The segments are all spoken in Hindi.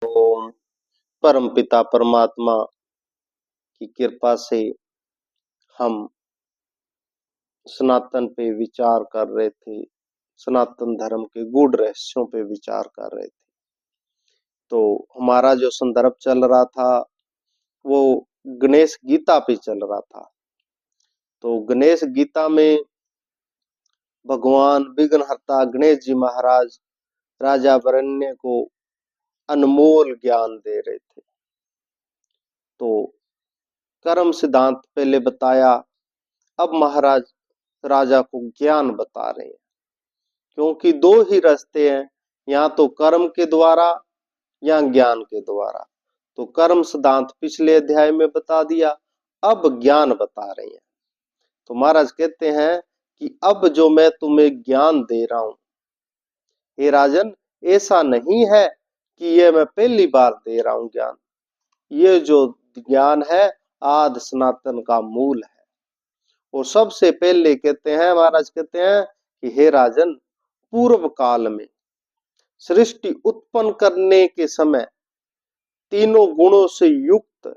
ओम। परम पिता परमात्मा की कृपा से हम सनातन पे विचार कर रहे थे, सनातन धर्म के गूढ़ रहस्यों पे विचार कर रहे थे। तो हमारा जो संदर्भ चल रहा था वो गणेश गीता पे चल रहा था। तो गणेश गीता में भगवान विघ्नहर्ता गणेश जी महाराज राजा वरण्य को अनमोल ज्ञान दे रहे थे। तो कर्म सिद्धांत पहले बताया, अब महाराज राजा को ज्ञान बता रहे हैं, क्योंकि दो ही रास्ते हैं, या तो कर्म के द्वारा या ज्ञान के द्वारा। तो कर्म सिद्धांत पिछले अध्याय में बता दिया, अब ज्ञान बता रहे हैं। तो महाराज कहते हैं कि अब जो मैं तुम्हें ज्ञान दे रहा हूं, हे राजन, ऐसा नहीं है कि ये मैं पहली बार दे रहा हूं ज्ञान। ये जो ज्ञान है आदि सनातन का मूल है। और सबसे पहले कहते हैं, महाराज कहते हैं कि हे राजन, पूर्व काल में सृष्टि उत्पन्न करने के समय तीनों गुणों से युक्त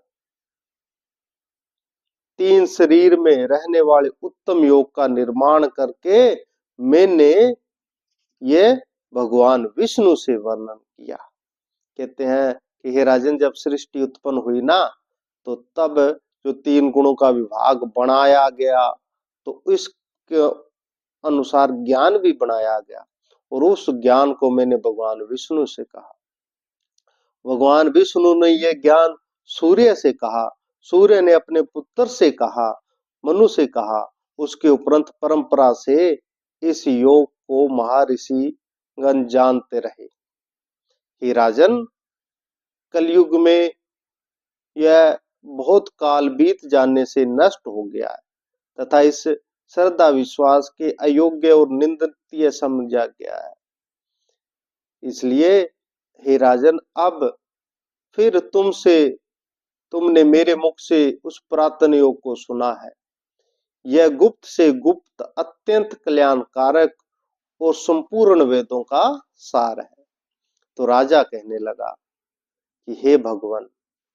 तीन शरीर में रहने वाले उत्तम योग का निर्माण करके मैंने ये भगवान विष्णु से वर्णन किया। कहते हैं कि हे राजन, जब सृष्टि उत्पन्न हुई ना, तो तब जो तीन गुणों का विभाग बनाया गया, तो इसके अनुसार ज्ञान भी बनाया गया, और उस ज्ञान को मैंने भगवान विष्णु से कहा। भगवान विष्णु ने यह ज्ञान सूर्य से कहा, सूर्य ने अपने पुत्र से कहा, मनु से कहा। उसके उपरांत परंपरा से इस योग को महर्षि गण जानते रहे। हे राजन, कलयुग में यह बहुत काल बीत जाने से नष्ट हो गया है तथा इस श्रद्धा विश्वास के अयोग्य और निंदनीय समझा गया है। इसलिए हे राजन, अब फिर तुमने मेरे मुख से उस पुरातन योग को सुना है। यह गुप्त से गुप्त, अत्यंत कल्याणकारक और संपूर्ण वेदों का सार है। तो राजा कहने लगा कि हे भगवान,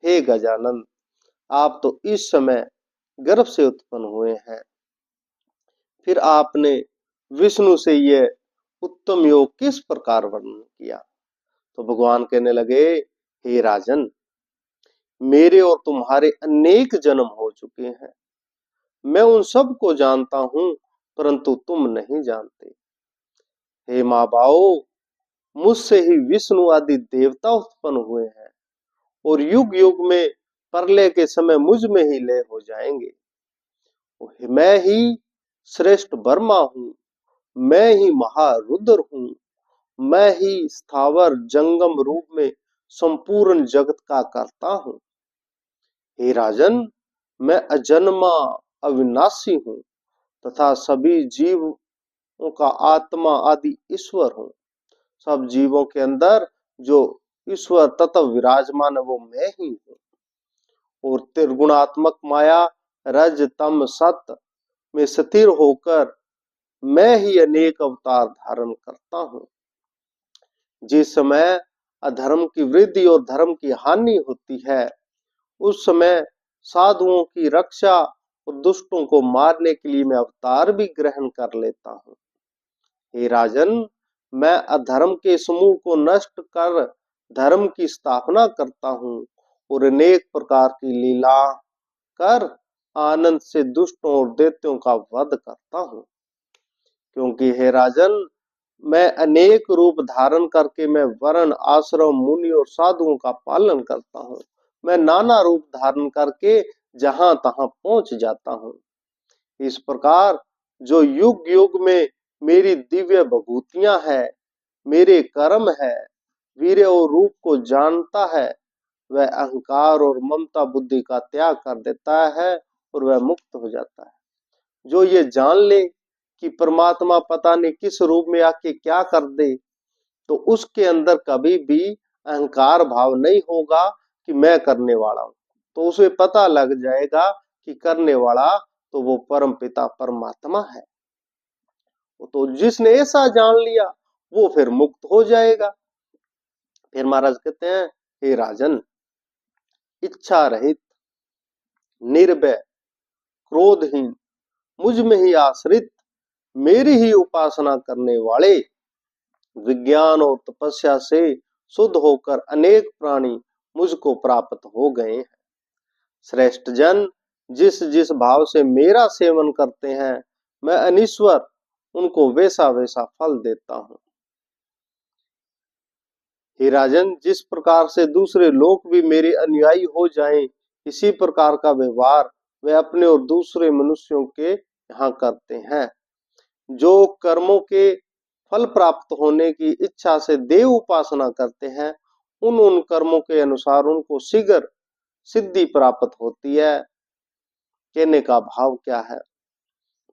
हे गजानन, आप तो इस समय गर्भ से उत्पन्न हुए हैं, फिर आपने विष्णु से यह उत्तम योग किस प्रकार वर्णन किया? तो भगवान कहने लगे, हे राजन, मेरे और तुम्हारे अनेक जन्म हो चुके हैं, मैं उन सब को जानता हूं, परंतु तुम नहीं जानते। हे माँ बाओ, मुझसे ही विष्णु आदि देवता उत्पन्न हुए हैं, और युग युग में प्रलय के समय मुझ में ही लय हो जाएंगे। मैं ही श्रेष्ठ ब्रह्मा हूं, मैं ही महारुद्र हूं, मैं ही स्थावर जंगम रूप में संपूर्ण जगत का करता हूं। हे राजन, मैं अजन्मा अविनाशी हूं तथा सभी जीवों का आत्मा आदि ईश्वर हूं। सब जीवों के अंदर जो ईश्वर तत्व विराजमान है वो मैं ही हूं। और त्रिगुणात्मक माया रज तम सत में स्थिर होकर मैं ही अनेक अवतार धारण करता हूं। जिस समय अधर्म की वृद्धि और धर्म की हानि होती है, उस समय साधुओं की रक्षा और दुष्टों को मारने के लिए मैं अवतार भी ग्रहण कर लेता हूं। हे राजन, मैं अधर्म के समूह को नष्ट कर धर्म की स्थापना करता हूं, और अनेक प्रकार की लीला कर आनंद से दुष्टों और दैत्यों का वध करता हूं। क्योंकि हे राजन, मैं अनेक रूप धारण करके मैं वर्ण, आश्रम, मुनि और साधुओं का पालन करता हूं। मैं नाना रूप धारण करके जहां तहां पहुंच जाता हूं। इस प्रकार जो युग युग में मेरी दिव्य विभूतियां है, मेरे कर्म है, वीर्य और रूप को जानता है, वह अहंकार और ममता बुद्धि का त्याग कर देता है और वह मुक्त हो जाता है। जो ये जान ले कि परमात्मा पता नहीं किस रूप में आके क्या कर दे, तो उसके अंदर कभी भी अहंकार भाव नहीं होगा कि मैं करने वाला हूं। तो उसे पता लग जाएगा कि करने वाला तो वो परम पिता परमात्मा है। तो जिसने ऐसा जान लिया वो फिर मुक्त हो जाएगा। फिर महाराज कहते हैं हे राजन, इच्छा रहित, निर्भय, क्रोधहीन, मुझ में ही आश्रित, मेरी ही उपासना करने वाले, विज्ञान और तपस्या से शुद्ध होकर अनेक प्राणी मुझको प्राप्त हो गए हैं। श्रेष्ठ जन जिस जिस भाव से मेरा सेवन करते हैं, मैं अनीश्वर उनको वैसा वैसा फल देता हूं। हे राजन, जिस प्रकार से दूसरे लोग भी मेरे अनुयायी हो जाएं, इसी प्रकार का व्यवहार वे अपने और दूसरे मनुष्यों के यहाँ करते हैं। जो कर्मों के फल प्राप्त होने की इच्छा से देव उपासना करते हैं, उन कर्मों के अनुसार उनको शीघ्र सिद्धि प्राप्त होती है। कहने का भाव क्या है?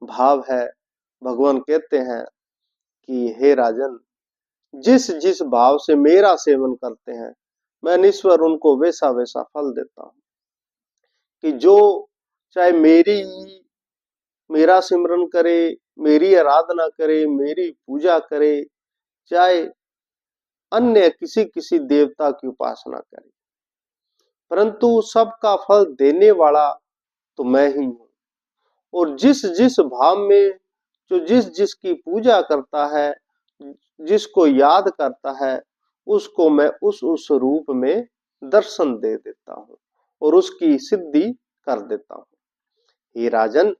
भाव है, भगवान कहते हैं कि हे राजन, जिस जिस भाव से मेरा सेवन करते हैं, मैं ईश्वर उनको वैसा वैसा फल देता हूं। कि जो चाहे मेरा सिमरन करे, मेरी आराधना करे, मेरी पूजा करे, चाहे अन्य किसी किसी देवता की उपासना करे, परंतु सबका फल देने वाला तो मैं ही हूं। और जिस जिस भाव में जो जिस जिसकी पूजा करता है, जिसको याद करता है, उसको मैं उस रूप में दर्शन दे देता हूं और उसकी सिद्धि कर देता हूं। हे राजन,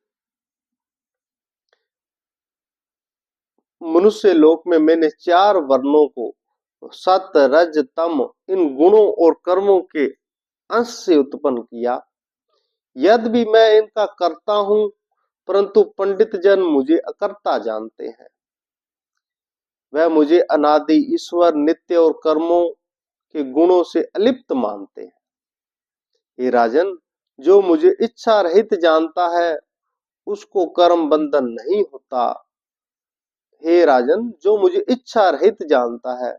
मनुष्य लोक में मैंने 4 वर्णों को सत रज तम इन गुणों और कर्मों के अंश से उत्पन्न किया। यद्यपि मैं इनका करता हूं, परंतु पंडित जन मुझे अकर्ता जानते हैं। वह मुझे अनादि ईश्वर, नित्य और कर्मों के गुणों से अलिप्त मानते हैं। हे राजन, जो मुझे इच्छा रहित जानता है, उसको कर्म बंधन नहीं होता। हे राजन, जो मुझे इच्छा रहित जानता है,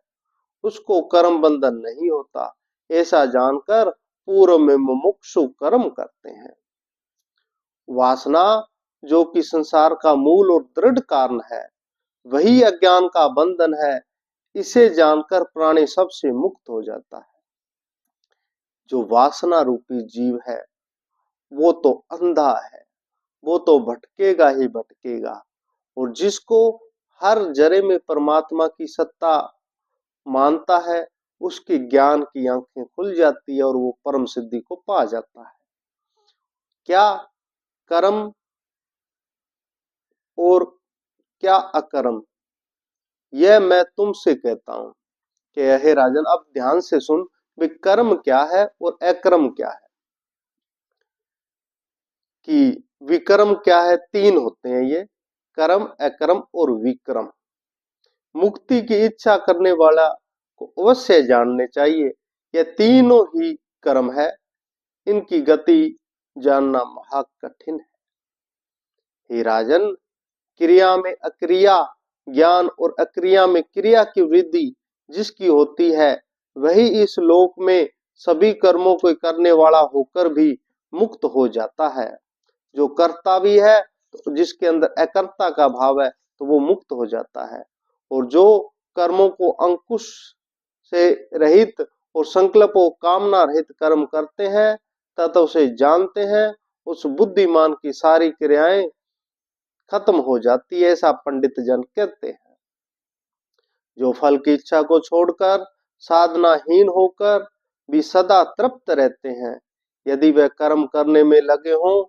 उसको कर्म बंधन नहीं होता। ऐसा जानकर पूर्व में मुमुक्षु कर्म करते हैं। वासना जो कि संसार का मूल और दृढ़ कारण है, वही अज्ञान का बंधन है। इसे जानकर प्राणी सबसे मुक्त हो जाता है। जो वासना रूपी जीव है, वो तो अंधा है, वो तो भटकेगा ही भटकेगा। और जिसको हर जरे में परमात्मा की सत्ता मानता है, उसकी ज्ञान की आंखें खुल जाती है और वो परम सिद्धि को पा जाता है। क्या कर्म और क्या अकर्म, यह मैं तुमसे कहता हूं कि हे राजन, अब ध्यान से सुन, विकर्म क्या है और अकर्म क्या है। कि विकर्म क्या है? 3 होते हैं ये, कर्म, अकर्म और विक्रम। मुक्ति की इच्छा करने वाला को अवश्य जानने चाहिए, ये तीनों ही कर्म है। इनकी गति जानना महा कठिन है। हे राजन, क्रिया में अक्रिया, ज्ञान और अक्रिया में क्रिया की वृद्धि जिसकी होती है, वही इस लोक में सभी कर्मों को करने वाला होकर भी मुक्त हो जाता है। जो करता भी है, तो जिसके अंदर अकर्ता का भाव है, तो वो मुक्त हो जाता है। और जो कर्मों को अंकुश से रहित और संकल्प और कामना रहित कर्म करते हैं, तथा उसे जानते हैं, उस बुद्धिमान की सारी क्रियाएं खत्म हो जाती है, ऐसा पंडित जन कहते हैं। जो फल की इच्छा को छोड़कर साधनाहीन होकर भी सदा तृप्त रहते हैं, यदि वह कर्म करने में लगे हों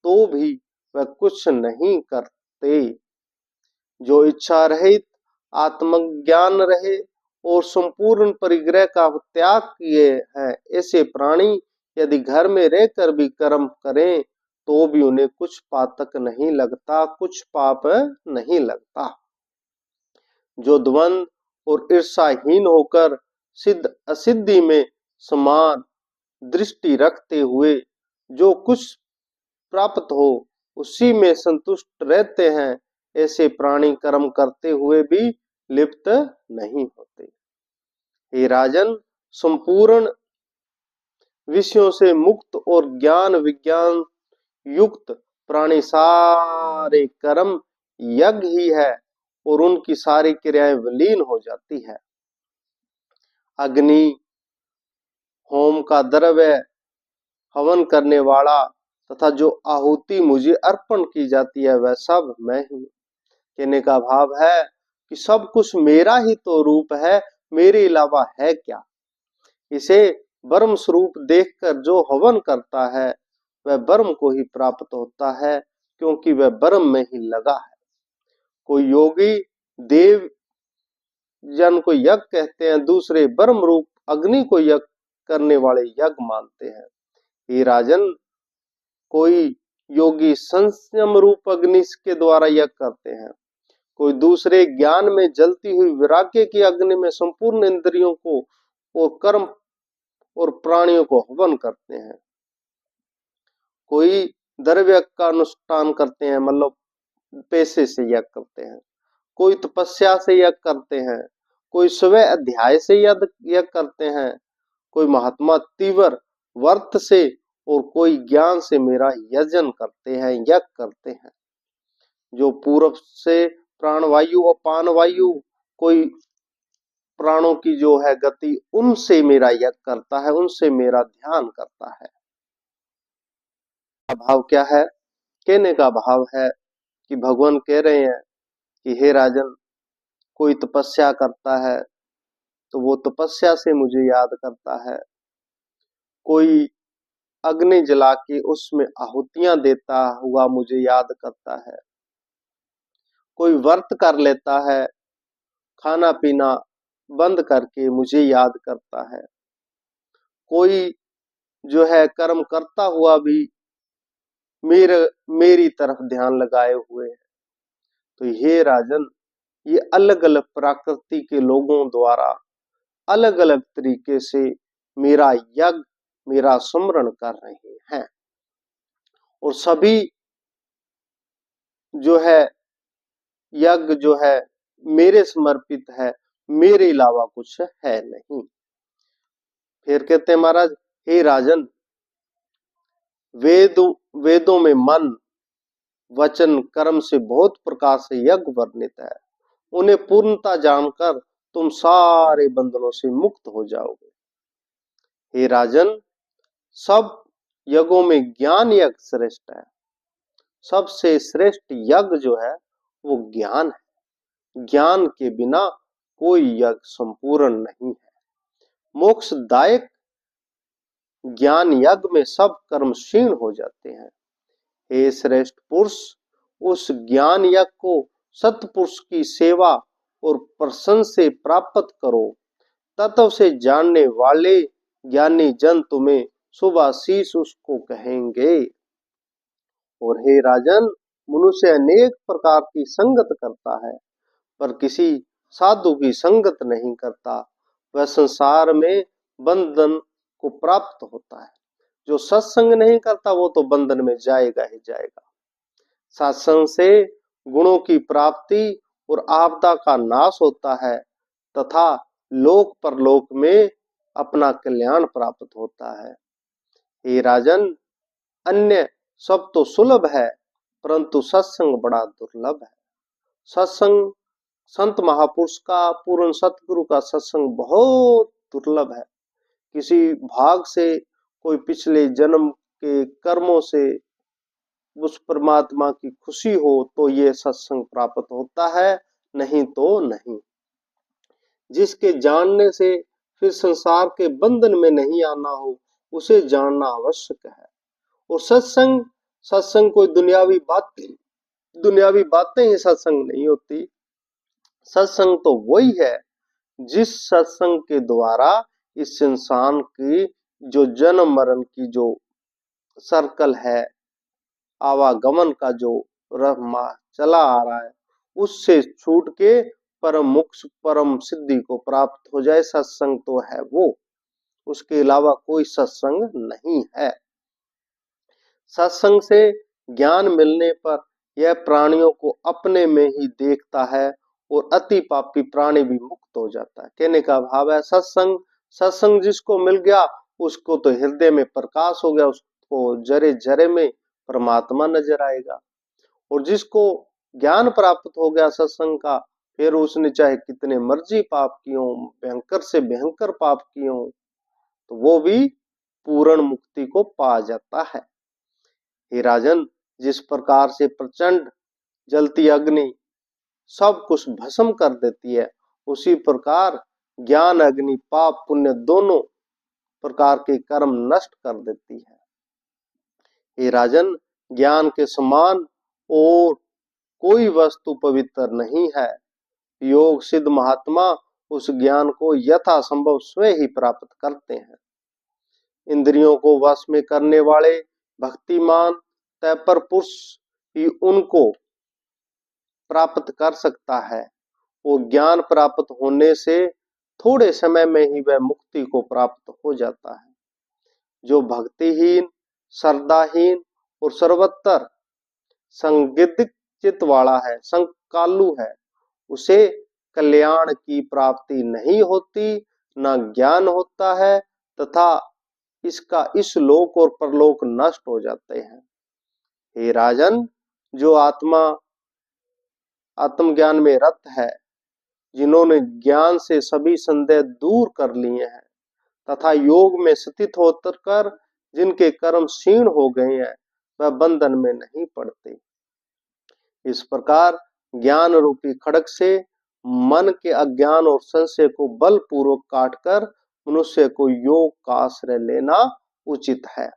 तो भी वह कुछ नहीं करते। जो इच्छा रहित, आत्मज्ञान रहे और संपूर्ण परिग्रह का त्याग किए हैं, ऐसे प्राणी यदि घर में रहकर भी कर्म करें तो भी उन्हें कुछ पातक नहीं लगता, कुछ पाप नहीं लगता। जो द्वंद और ईर्षाहीन होकर सिद्ध असिद्धि में समान दृष्टि रखते हुए जो कुछ प्राप्त हो उसी में संतुष्ट रहते हैं, ऐसे प्राणी कर्म करते हुए भी लिप्त नहीं होते। हे राजन, संपूर्ण विषयों से मुक्त और ज्ञान विज्ञान युक्त प्राणी सारे कर्म यज्ञ ही है और उनकी सारी क्रियाएं विलीन हो जाती है। अग्नि, होम का द्रव्य, हवन करने वाला तथा जो आहुति मुझे अर्पण की जाती है वह सब मैं ही। कहने का भाव है कि सब कुछ मेरा ही तो रूप है, मेरे अलावा है क्या। इसे ब्रह्म स्वरूप देखकर जो हवन करता है वह ब्रह्म को ही प्राप्त होता है, क्योंकि वह ब्रह्म में ही लगा है। कोई योगी देव जन को यज्ञ कहते हैं, दूसरे ब्रह्म रूप अग्नि को यज्ञ करने वाले यज्ञ मानते हैं। हे राजन, कोई योगी संयम रूप अग्नि के द्वारा यज्ञ करते हैं, कोई दूसरे ज्ञान में जलती हुई वैराग्य की अग्नि में संपूर्ण इंद्रियों को और कर्म और प्राणियों को हवन करते हैं। कोई द्रव्य का अनुष्ठान करते हैं, मतलब पैसे से यज्ञ करते हैं, कोई तपस्या से यज्ञ करते हैं, कोई स्वयं अध्याय से यज्ञ करते हैं, कोई महात्मा तीव्र व्रत से और कोई ज्ञान से मेरा यजन करते हैं, यज्ञ करते हैं। जो पूर्व से प्राणवायु और पानवायु, कोई प्राणों की जो है गति, उनसे मेरा यज्ञ करता है, उनसे मेरा ध्यान करता है। भाव क्या है? कहने का भाव है कि भगवान कह रहे हैं कि हे राजन, कोई तपस्या करता है तो वो तपस्या से मुझे याद करता है, कोई अग्नि जला के उसमें आहुतियां देता हुआ मुझे याद करता है, कोई व्रत कर लेता है, खाना पीना बंद करके मुझे याद करता है, कोई जो है कर्म करता हुआ भी मेरी तरफ ध्यान लगाए हुए है। तो हे राजन, ये अलग अलग प्रकृति के लोगों द्वारा अलग अलग तरीके से मेरा यज्ञ, मेरा स्मरण कर रहे हैं, और सभी जो है यज्ञ जो है मेरे समर्पित है, मेरे अलावा कुछ है नहीं। फिर कहते हैं महाराज, हे राजन, वेदों में मन वचन कर्म से बहुत प्रकार से यज्ञ वर्णित है, उन्हें पूर्णता जानकर तुम सारे बंधनों से मुक्त हो जाओगे। हे राजन, सब यज्ञों में ज्ञान यज्ञ श्रेष्ठ है, सबसे श्रेष्ठ यज्ञ जो है वो ज्ञान है। ज्ञान के बिना कोई यज्ञ संपूर्ण नहीं है। मोक्षदायक ज्ञान यज्ञ में सब कर्म क्षीण हो जाते हैं। हे श्रेष्ठ पुरुष, उस ज्ञान यज्ञ को सत्पुरुष की सेवा और प्रसन्न से प्राप्त करो, तत्व से जानने वाले ज्ञानी जन तुम्हें शुभाशीष उसको कहेंगे। और हे राजन, मनुष्य अनेक प्रकार की संगत करता है, पर किसी साधु की संगत नहीं करता, वह संसार में बंधन को प्राप्त होता है। जो सत्संग नहीं करता वो तो बंधन में जाएगा ही जाएगा। सत्संग से गुणों की प्राप्ति और आपदा का नाश होता है, तथा लोक परलोक में अपना कल्याण प्राप्त होता है। हे राजन, अन्य सब तो सुलभ है, परंतु सत्संग बड़ा दुर्लभ है। सत्संग, संत महापुरुष का, पूर्ण सतगुरु का सत्संग बहुत दुर्लभ है। किसी भाग से, कोई पिछले जन्म के कर्मों से उस परमात्मा की खुशी हो तो ये सत्संग प्राप्त होता है, नहीं तो नहीं। जिसके जानने से फिर संसार के बंधन में नहीं आना हो, उसे जानना आवश्यक है। और सत्संग, सत्संग कोई दुनियावी बातें ही सत्संग नहीं होती। सत्संग तो वही है जिस सत्संग के द्वारा इस इंसान की जो जन्म मरण की जो सर्कल है, आवागमन का जो रहमा चला आ रहा है, उससे छूट के परम मोक्ष, परम सिद्धि को प्राप्त हो जाए। सत्संग तो है वो, उसके अलावा कोई सत्संग नहीं है। सत्संग से ज्ञान मिलने पर यह प्राणियों को अपने में ही देखता है और अति पापी प्राणी भी मुक्त हो जाता है। कहने का भाव है, सत्संग, सत्संग जिसको मिल गया उसको तो हृदय में प्रकाश हो गया, उसको जरे जरे में परमात्मा नजर आएगा। और जिसको ज्ञान प्राप्त हो गया सत्संग का, फिर उसने चाहे कितने मर्जी पाप किए हों, भयंकर से भयंकर पाप किए हों, तो वो भी पूर्ण मुक्ति को पा जाता है। हे राजन, जिस प्रकार से प्रचंड जलती अग्नि सब कुछ भस्म कर देती है, उसी प्रकार ज्ञान अग्नि पाप पुण्य दोनों प्रकार के कर्म नष्ट कर देती है। हे राजन, ज्ञान के समान और कोई वस्तु पवित्र नहीं है। योग सिद्ध महात्मा उस ज्ञान को यथासंभव स्वयं ही प्राप्त करते हैं। इंद्रियों को वश में करने वाले भक्तिमान तत्पर पुरुष ही उनको प्राप्त कर सकता है और ज्ञान प्राप्त होने से थोड़े समय में ही वह मुक्ति को प्राप्त हो जाता है। जो भक्तिहीन, श्रद्धाहीन और सर्वत्र संदिग्ध चित्त वाला है, संकालु है, उसे कल्याण की प्राप्ति नहीं होती, न ज्ञान होता है तथा इसका इस लोक और परलोक नष्ट हो जाते हैं। हे राजन, जो आत्मा आत्मज्ञान में रत है, जिन्होंने ज्ञान से सभी संदेह दूर कर लिए हैं तथा योग में स्थित होकर जिनके कर्म क्षीण हो गए हैं, वह बंधन में नहीं पड़ते। इस प्रकार ज्ञान रूपी खड्ग से मन के अज्ञान और संशय को बलपूर्वक काटकर मनुष्य को योग का आश्रय लेना उचित है।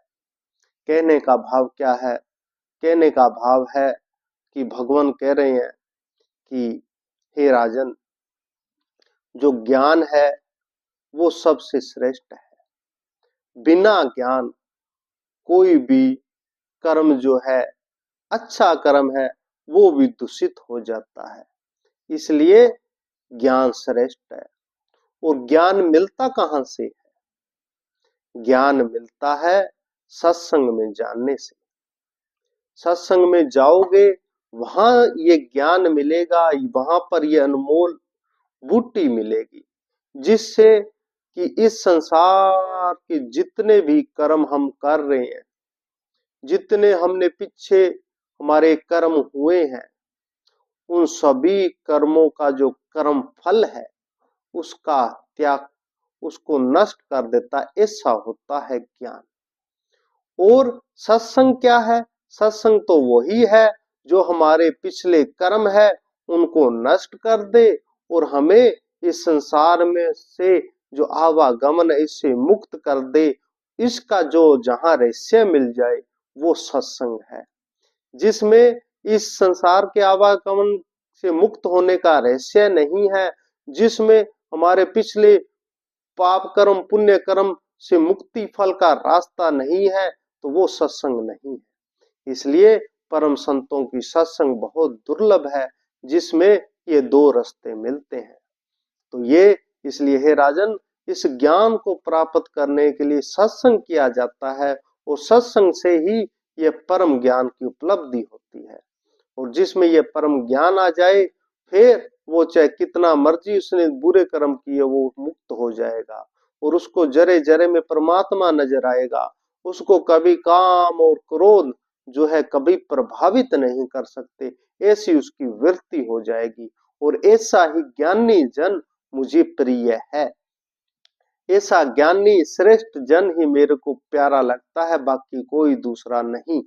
कहने का भाव क्या है? कहने का भाव है कि भगवान कह रहे हैं कि हे राजन, जो ज्ञान है वो सबसे श्रेष्ठ है। बिना ज्ञान कोई भी कर्म जो है, अच्छा कर्म है, वो भी दूषित हो जाता है। इसलिए ज्ञान श्रेष्ठ है। और ज्ञान मिलता कहां से है? ज्ञान मिलता है सत्संग में जानने से। सत्संग में जाओगे, वहां ये ज्ञान मिलेगा, वहां पर ये अनमोल बूटी मिलेगी, जिससे कि इस संसार के जितने भी कर्म हम कर रहे हैं, जितने हमने पीछे हमारे कर्म हुए हैं, उन सभी कर्मों का जो कर्म फल है उसका त्याग, उसको नष्ट कर देता है। ऐसा होता है ज्ञान। और सत्संग क्या है? सत्संग तो वही है जो हमारे पिछले कर्म है उनको नष्ट कर दे और हमें इस संसार में से जो आवागमन है इससे मुक्त कर दे। इसका जो जहां रहस्य मिल जाए वो सत्संग है, जिसमें इस संसार के आवागमन से मुक्त होने का रहस्य नहीं है, जिसमें हमारे पिछले पाप कर्म पुण्य कर्म से मुक्ति फल का रास्ता नहीं है, तो वो सत्संग नहीं है। इसलिए परम संतों की सत्संग बहुत दुर्लभ है, जिसमें ये दो रास्ते मिलते हैं। तो ये इसलिए हे राजन, इस ज्ञान को प्राप्त करने के लिए सत्संग किया जाता है और सत्संग से ही ये परम ज्ञान की उपलब्धि होती है। और जिसमें ये परम ज्ञान आ जाए, फिर वो चाहे कितना मर्जी उसने बुरे कर्म किए, वो मुक्त हो जाएगा और उसको जरे जरे में परमात्मा नजर आएगा। उसको कभी काम और क्रोध जो है कभी प्रभावित नहीं कर सकते, ऐसी उसकी वृत्ति हो जाएगी। और ऐसा ही ज्ञानी जन मुझे प्रिय है, ऐसा ज्ञानी श्रेष्ठ जन ही मेरे को प्यारा लगता है, बाकी कोई दूसरा नहीं।